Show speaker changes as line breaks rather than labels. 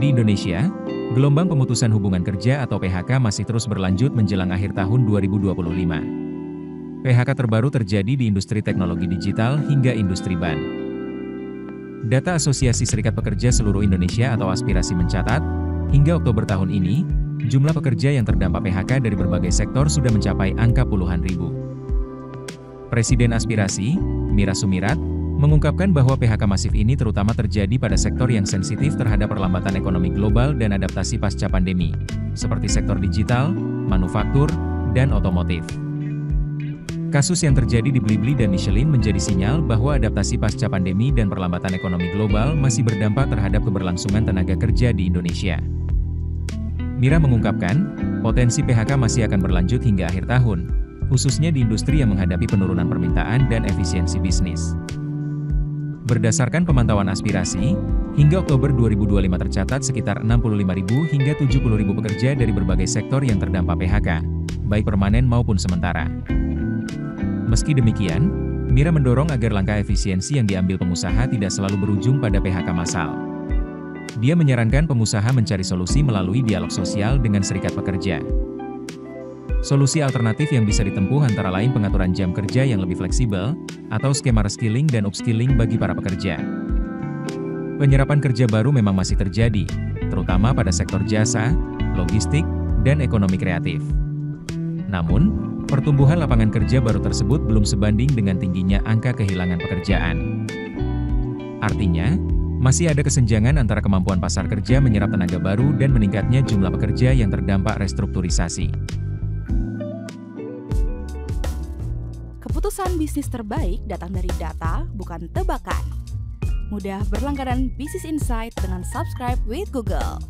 Di Indonesia, gelombang pemutusan hubungan kerja atau PHK masih terus berlanjut menjelang akhir tahun 2025. PHK terbaru terjadi di industri teknologi digital hingga industri ban. Data Asosiasi Serikat Pekerja Seluruh Indonesia atau Aspirasi mencatat, hingga Oktober tahun ini, jumlah pekerja yang terdampak PHK dari berbagai sektor sudah mencapai angka puluhan ribu. Presiden Aspirasi, Mira Sumirat, mengungkapkan bahwa PHK masif ini terutama terjadi pada sektor yang sensitif terhadap perlambatan ekonomi global dan adaptasi pasca pandemi, seperti sektor digital, manufaktur, dan otomotif. Kasus yang terjadi di Blibli dan Michelin menjadi sinyal bahwa adaptasi pasca pandemi dan perlambatan ekonomi global masih berdampak terhadap keberlangsungan tenaga kerja di Indonesia. Mira mengungkapkan, potensi PHK masih akan berlanjut hingga akhir tahun, khususnya di industri yang menghadapi penurunan permintaan dan efisiensi bisnis. Berdasarkan pemantauan Aspirasi, hingga Oktober 2025 tercatat sekitar 65.000 hingga 70.000 pekerja dari berbagai sektor yang terdampak PHK, baik permanen maupun sementara. Meski demikian, Mira mendorong agar langkah efisiensi yang diambil pengusaha tidak selalu berujung pada PHK massal. Dia menyarankan pengusaha mencari solusi melalui dialog sosial dengan serikat pekerja. Solusi alternatif yang bisa ditempuh antara lain pengaturan jam kerja yang lebih fleksibel, atau skema reskilling dan upskilling bagi para pekerja. Penyerapan kerja baru memang masih terjadi, terutama pada sektor jasa, logistik, dan ekonomi kreatif. Namun, pertumbuhan lapangan kerja baru tersebut belum sebanding dengan tingginya angka kehilangan pekerjaan. Artinya, masih ada kesenjangan antara kemampuan pasar kerja menyerap tenaga baru dan meningkatnya jumlah pekerja yang terdampak restrukturisasi.
Keputusan bisnis terbaik datang dari data, bukan tebakan. Mudah berlangganan Business Insight dengan subscribe with Google.